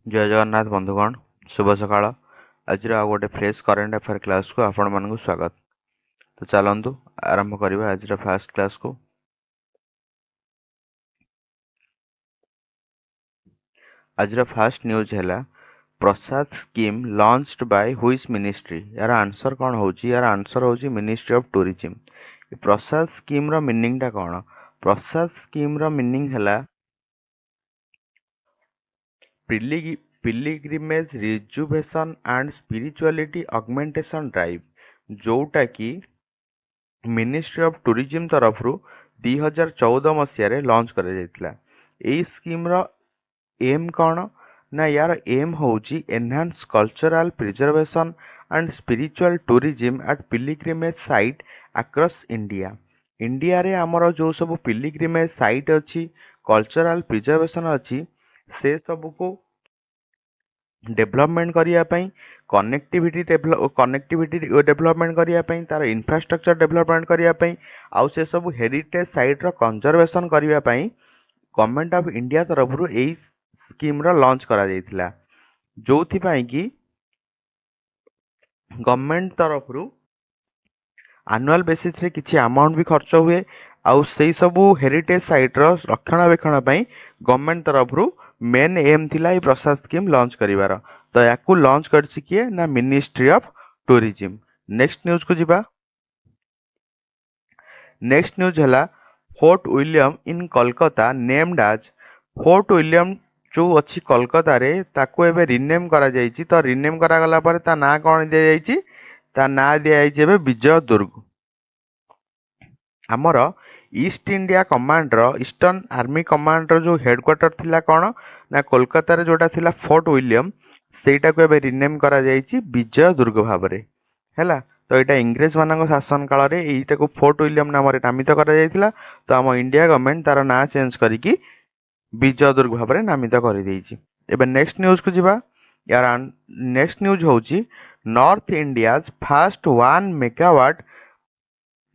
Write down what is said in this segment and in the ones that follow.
जय जगन्नाथ बंधुगण शुभ सकाळ आज गोटे फ्रेश करेन्ट अफेयर क्लास को आपण मानक स्वागत। तो चलतु आरंभ करवा आज फास्ट क्लास को। आज फास्ट न्यूज है PRASAD scheme launched by which ministry. यार आंसर कौन होची? यार आंसर होची ministry of tourism. PRASAD scheme रो मीनिंग टा कौन? प्रसाद स्कीम रो मीनिंग है pilgrimage rejuvenation and spirituality augmentation drive, जोटा कि मिनिस्ट्री ऑफ टूरिज्म तरफ 2014 मसीह लॉन्च कर स्कीम रो एम कौन ना? यार एम होची enhance cultural preservation and spiritual tourism at pilgrimage site across India. India रे हमर जो सब पिलिग्रिमेज साइट अच्छी, कल्चरल प्रिजर्वेशन अच्छी, से सब को डेभलपमेंट करने, कनेक्टिविटी डेभलपमेंट करने, तार इंफ्रास्ट्रक्चर डेभलपमेंट करने, आउ से सब हेरिटेज साइट रो कंजर्वेशन करने गवर्नमेंट ऑफ इंडिया तरफ यही स्कीम रो लॉन्च करा जायतिला, जोथि पई कि गवर्नमेंट तरफ एनुअल बेसिस रे किछि अमाउंट भी खर्च हुए, आउ से सब हेरिटेज साइट रो रक्षणाबेक्षण पई गवर्नमेंट तरफ मेन एम थिला ई प्रसाद स्कीम लॉन्च करिवार। तो याकू लॉन्च करछि किए ना? Ministry of tourism. Next news को जिबा। नेक्स्ट न्यूज है फोर्ट विलियम इन कोलकाता नेम्ड आज। फोर्ट विलियम जो अच्छी कोलकाता रे ताको एबे रिनेम करा जायछि। तो रिनेम करा गला पर ता ना कोन दिया जायछि? ता ना दिया जायछि एबे विजय दुर्ग। आमर ईस्ट इंडिया कमांड रो ईस्टर्न आर्मी कमांड रो जो हेडक्वार्टर थिला कोन ना? कोलकाता रे जोटा थिला फोर्ट विलियम, सेटा को एबे रिनेम करा जायछि विजय दुर्ग भाबरे हैला। तो यहाँ इंग्रेज मान शासन काल में यहीटा को फोर्ट विलियम नाम नामित कर। तो आम इंडिया गवर्नमेंट तार ना चेंज करके विजय दुर्ग भाव में नामित कर। नेक्स्ट न्यूज को जिबा। यार नेक्स्ट न्यूज होची north India first 1 megawatt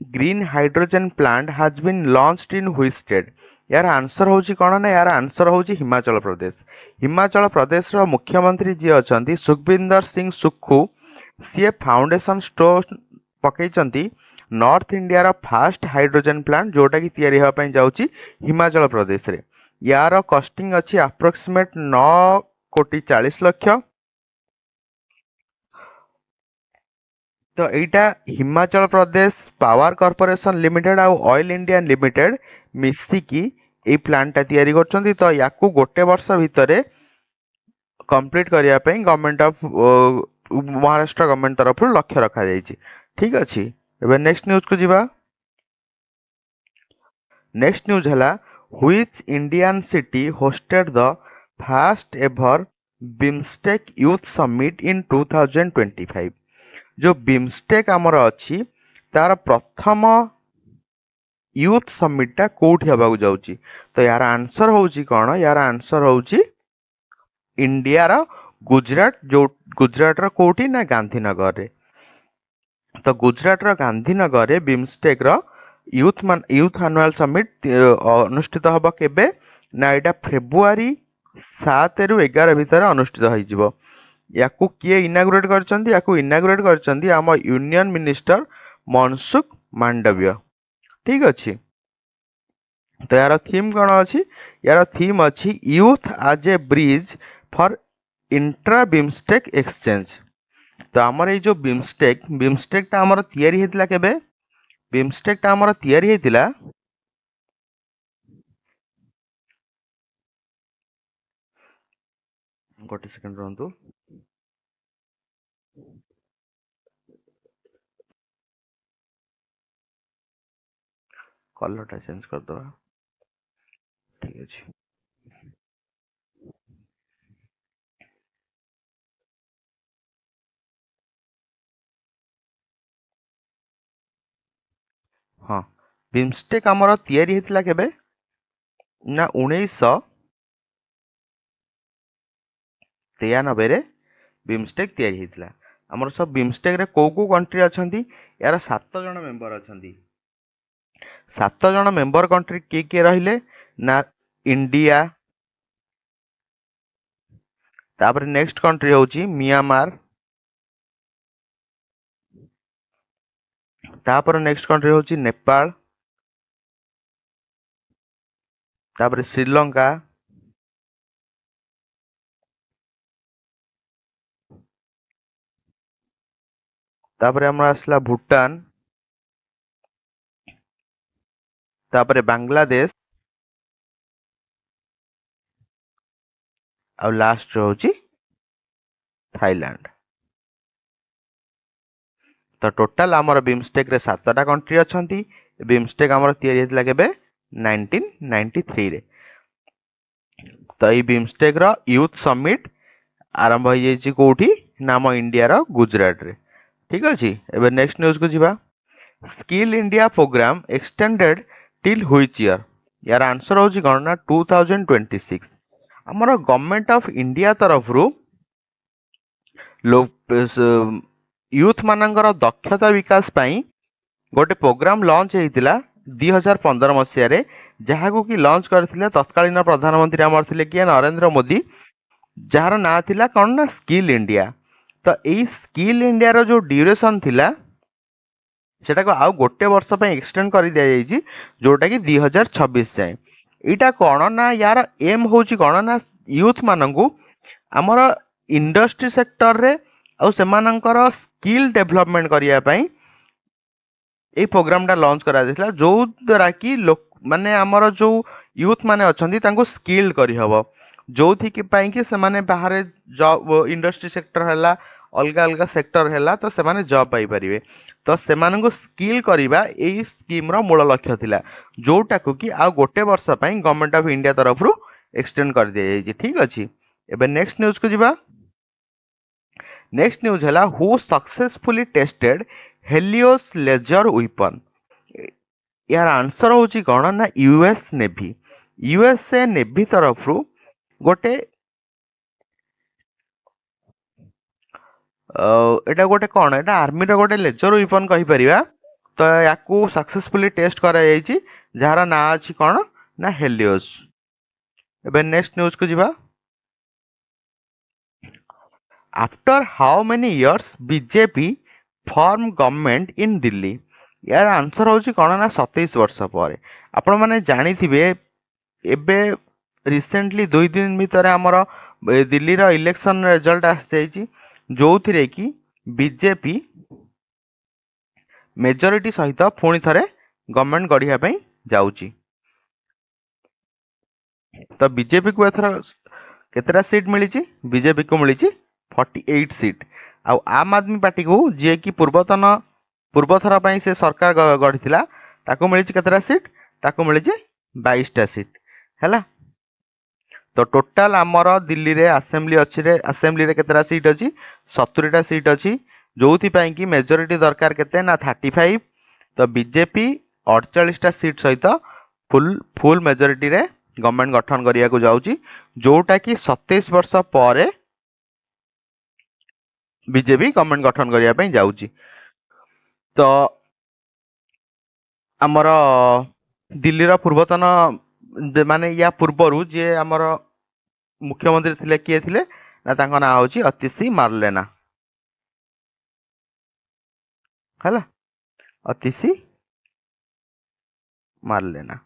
green hydrogen plant has been launched in which state. यार आंसर होची कौन ना? यार आंसर होची हिमाचल प्रदेश। हिमाचल प्रदेश रो मुख्यमंत्री जी अछंती सुखविंदर सिंह सुक्खू, सी फाउंडेशन स्टोन पकईचंती नॉर्थ इंडिया रो फास्ट हाइड्रोजन प्लांट, जोटा कि तैयारी होगा पई जाउची हिमाचल प्रदेश रे। यार कॉस्टिंग अच्छी अप्रोक्सीमेट 9,40,00,000। तो यहाँ Himachal Pradesh power corporation limited आउ ऑयल इंडिया लिमिटेड मिसिकी ए प्लांटा तैयारी करछंती। तो याकू गोटे वर्ष भितर कंप्लीट करिया पई गवर्नमेंट ऑफ महाराष्ट्र गवर्नमेंट तरफ लक्ष्य रखा जायछि। ठीक अछि। एबे नेक्स्ट न्यूज को जिबा। नेक्स्ट न्यूज है which Indian city hosted the first ever BIMSTEC youth summit in 2025। जो बिमस्टेक आमर अच्छी तार प्रथम यूथ समिट टा कोठी हबाकू जाउची? तो यार आंसर होची कौन? यार आंसर होची इंडिया रो गुजरात। जो गुजरात रो कोठी ना? गांधीनगर रे। तो गुजरात रो गांधीनगर रे बिमस्टेक रो यूथ एनुअल समिट अनुष्ठित हब केबे ना? एटा फेब्रुआरी 7 रु 11 भितर अनुष्ठित होइजिवो। याकू किए इनागुरेट करचंती? याकू इनागुरेट करचंती आम यूनियन मिनिस्टर मनसुख मांडव्य। ठीक अछि। तो यार थीम कौन अच्छी? यार थीम अच्छी youth as a bridge for intra BIMSTEC exchange. तो आमर ये जो बिमस्टेक टा आमर तैयारी हेतिला केबे? बिमस्टेक टा आमर तैयारी हेतिला गोटे सेकंड रहंतु। कलर टा चेंज कर दवा। ठीक अछि। हाँ, बिमस्टेक आमर तैयारी हेतिला केबे ना? 1993 रे बिमस्टेक तैयारी हेतिला। आमर सब बिमस्टेक रे को कंट्री अछंती? यार 7 जण मेंबर अछंती। 7 जण मेंबर कंट्री किए रहिले ना? इंडिया, तापर नेक्स्ट कंट्री होची म्यांमार, तापर नेक्स्ट कंट्री होची नेपाल, तापर श्रीलंका, तापर हमरा आसला भूटान, तापर बांग्लादेश और लास्ट होची थाईलैंड। तो टोटाल आमर बिमस्टेक रे 7टा कंट्री अछंती। बिमस्टेक आमर तयारी हेतला केबे 1993 रे। तो ई बिमस्टेक रो यूथ समिट आरंभ हो जाइए कोठी नाम इंडिया रो गुजरात रे। ठीक अछि। एबे नेक्स्ट न्यूज को जिबा। Skill India programme extended till which year? यार आंसर होची गणना 2026। हमर गवर्नमेंट ऑफ इंडिया तरफ रु यूथ मानकर दक्षता विकास पाई गोटे प्रोग्राम लॉन्च हेतिला 2015 मसिया जहां कि लॉन्च करथिले तत्कालीन प्रधानमंत्री आमर थिले कि नरेंद्र मोदी, जार ना थिला कौन ना स्किल इंडिया। तो यही स्किल इंडिया रो जो ड्यूरेशन थिला सेटा को आउ गोटे वर्ष पे एक्सटेंड कर दिया जाइए जोटा कि 2026 जाए। इटा कौन ना यार एम होची कौन ना यूथ मानंगु आमर इंडस्ट्री सेक्टर रे आउ सेमानंकर स्किल डेवलपमेंट करिया पई ए प्रोग्राम टा लॉन्च करा दिसला जो द्वारा कि लोक माने हमर जो यूथ माने अछंती तांको स्किल करी हबो जोथि कि पई कि से माने बाहर जॉब इंडस्ट्री सेक्टर हला अलगा अलगा सेक्टर हला तो से माने जॉब पाई परिबे। तो से माने को स्किल करिबा एई स्कीम रो मूल लक्ष्य थिला जोटा को कि आ गोटे वर्ष पई गवर्नमेंट ऑफ इंडिया तरफ रु एक्सटेंड कर दिया जाई। ठीक अछि। एबे नेक्स्ट न्यूज को जिबा। नेक्स्ट न्यूज हला who successfully tested Helios laser weapon? यार आंसर होची कौन ना यूएस नेवी। यूएसए नेवी तरफ रु गोटे एटा गोटे कौन एटा आर्मी रो गोटे लेजर वेपन कहि परिबा। तो याकू सक्सेसफुली टेस्ट करा जायछि जहार ना अछि कौन ना हेलियोस। एबे नेक्स्ट न्यूज को जिबा। After how many years BJP form government in Delhi? यार आंसर होची कौन ना 27 वर्ष पर। आपण माने जानी थिबे एबे रिसेंटली 2 दिन भीतर हमर दिल्ली रो इलेक्शन रिजल्ट आस जायछि जोथिरे कि बीजेपी मेजॉरिटी सहित पुणी थरे गवर्नमेंट गढ़िया पई जाउची। तो बीजेपी को एथरा केतरा सीट मिली? बीजेपी को मिली 48 सीट। आ आम आदमी पार्टी को जे कि पूर्वथर पई से सरकार गढ़िथिला ताको मिली केतरा सीट? ताको मिली 22टा सीट हैला। तो टोटाल आमर दिल्ली रे असेंबली अछि रे असेंबली रे केतरा सीट अछि? 70टा सीट अछि जोथि पई कि मेजॉरिटी दरकार केते ना 35। तो बीजेपी 48टा सीट सहित फुल मेजॉरिटी रे गवर्नमेंट गठन करिया को जाउची जोटा कि 27 वर्ष पर बीजेपी गवर्नमेंट गठन करिया पई जाउची। तो आमर दिल्ली रो पूर्वतन माने या पूर्वरु जे आमर मुख्यमंत्री थिले किए थिले ना तांको ना होची अतिशी मार्लेना हैला। अतिशी मार्लेना।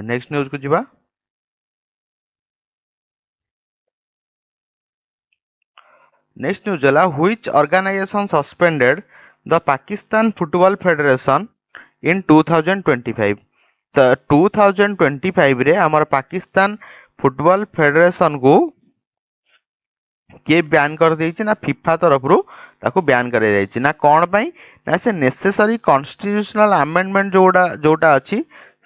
नेक्स्ट न्यूज को जिबा। नेक्स्ट न्यूज हला which organisation suspended the Pakistan Football Federation in 2025? तो 2025 रे हमर पाकिस्तान फुटबॉल फेडरेशन को के बैन कर देछि ना फीफा तरफ रु ताको बैन करे जाइछि ना कोन पई ना से नेसेसरी कॉन्स्टिट्यूशनल अमेंडमेंट जोटा अछि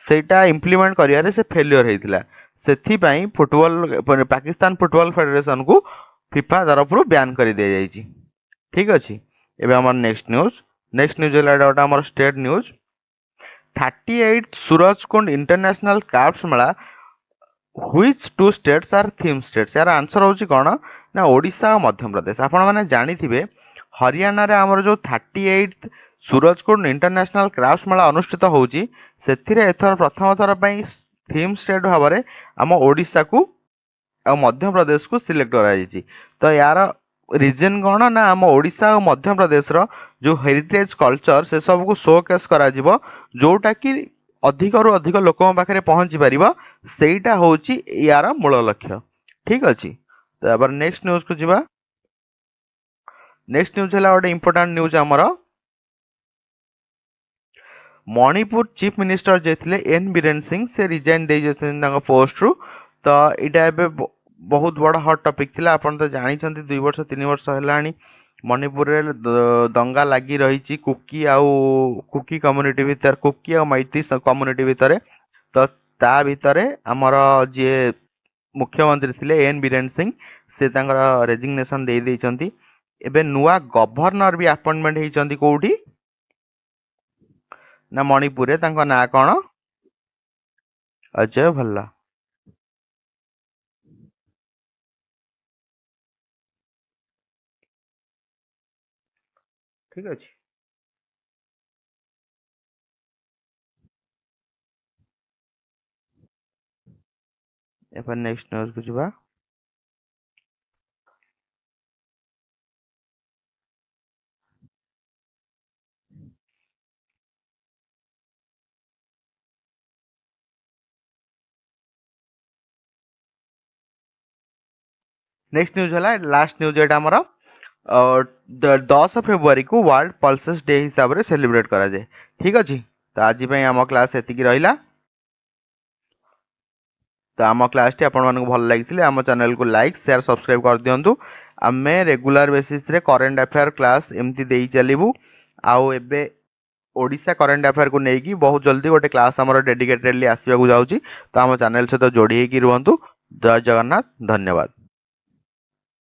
सेटा इंप्लीमेंट करियारे से फेलियर हेतिला सेथि पई फुटबॉल पाकिस्तान फुटबॉल फेडरेशन को फीफा तरफ रु बैन कर दिया जाइछि। ठीक अछि। एबे हमर नेक्स्ट न्यूज हला हमर state news. 38 Surajkund international crafts Mela which two states are theme states? यार आंसर होची कोन ना ओडिशा और मध्य प्रदेश। आपण माने जानी थिबे हरियाणा रे हमर जो 38 सूरजकुंड इंटरनेशनल क्राफ्ट्स मेला अनुष्ठित होउची सेथिरे एथर प्रथम थर पई थीम स्टेट भाबरे हम ओडिशा को ଆଉ ମଧ୍ୟପ୍ରଦେଶକୁ ସିଲେକ୍ଟ କରାଯାଇଛି। ତ ୟାର ରିଜନ କ'ଣ ନା ଆମ ଓଡ଼ିଶା ଆଉ ମଧ୍ୟପ୍ରଦେଶର ଯେଉଁ ହେରିଟେଜ କଲଚର ସେ ସବୁକୁ ଶୋକେସ୍ କରାଯିବ, ଯୋଉଟା କି ଅଧିକରୁ ଅଧିକ ଲୋକଙ୍କ ପାଖରେ ପହଞ୍ଚି ପାରିବ। ସେଇଟା ହେଉଛି ୟାର ମୂଳ ଲକ୍ଷ୍ୟ। ଠିକ ଅଛି, ତାପରେ ନେକ୍ସଟ ନ୍ୟୁଜକୁ ଯିବା। ନେକ୍ସଟ ନ୍ୟୁଜ ହେଲା ଗୋଟେ ଇମ୍ପୋର୍ଟାଣ୍ଟ ନ୍ୟୁଜ ଆମର। ମଣିପୁର ଚିଫ ମିନିଷ୍ଟର ଯିଏ ଥିଲେ ଏନ୍ ବୀରେନ୍ ସିଂ, ସେ ରିଜାଇନ୍ ଦେଇଯାଇଛନ୍ତି ତାଙ୍କ ପୋଷ୍ଟରୁ। ତ ଏଇଟା ଏବେ ବହୁତ ବଡ଼ ହଟ୍ ଟପିକ୍ ଥିଲା। ଆପଣ ତ ଜାଣିଛନ୍ତି 2 ବର୍ଷ 3 ବର୍ଷ ହେଲାଣି ମଣିପୁରରେ ଦଙ୍ଗା ଲାଗି ରହିଛି କୁକି କମ୍ୟୁନିଟି ଭିତରେ, କୁକି ଆଉ ମାଇତି କମ୍ୟୁନିଟି ଭିତରେ। ତ ତା ଭିତରେ ଆମର ଯିଏ ମୁଖ୍ୟମନ୍ତ୍ରୀ ଥିଲେ ଏନ୍ ବୀରେନ୍ ସିଂ, ସେ ତାଙ୍କର ରେଜିଗ୍ନେସନ ଦେଇଛନ୍ତି। ଏବେ ନୂଆ ଗଭର୍ଣ୍ଣର ବି ଆପଏଣ୍ଟମେଣ୍ଟ ହେଇଛନ୍ତି କୋଉଠି ନା ମଣିପୁରରେ। ତାଙ୍କ ନାଁ କ'ଣ? ଅଜୟ ଭଲ୍ଲା। ଠିକ ଅଛି, এবার নেক্সট ନ୍ୟୁଜକୁ ଯିବା। ନେକ୍ସଟ ନ୍ୟୁଜ ହେଲା ଲାଷ୍ଟ ନ୍ୟୁଜ। ଏଇଟା ଆମର 10 ଫେବୃଆରୀକୁ ୱାର୍ଲଡ ପଲସେସ୍ ଡେ ହିସାବରେ ସେଲିବ୍ରେଟ କରାଯାଏ। ଠିକ ଅଛି, ତ ଆଜି ପାଇଁ ଆମ କ୍ଲାସ୍ ଏତିକି ରହିଲା। ତ ଆମ କ୍ଲାସ୍ଟି ଆପଣମାନଙ୍କୁ ଭଲ ଲାଗିଥିଲେ ଆମ ଚ୍ୟାନେଲକୁ ଲାଇକ୍ ସେୟାର ସବସ୍କ୍ରାଇବ କରିଦିଅନ୍ତୁ। ଆମେ ରେଗୁଲାର ବେସିସ୍ରେ କରେଣ୍ଟ ଆଫେୟାର କ୍ଲାସ୍ ଏମିତି ଦେଇ ଚାଲିବୁ। ଆଉ ଏବେ ଓଡ଼ିଶା କରେଣ୍ଟ ଆଫେୟାରକୁ ନେଇକି ବହୁତ ଜଲ୍ଦି ଗୋଟେ କ୍ଲାସ୍ ଆମର ଡେଡିକେଟେଡଲି ଆସିବାକୁ ଯାଉଛି। ତ ଆମ ଚ୍ୟାନେଲ ସହିତ ଯୋଡ଼ି ହେଇକି ରୁହନ୍ତୁ। ଜୟ ଜଗନ୍ନାଥ, ଧନ୍ୟବାଦ।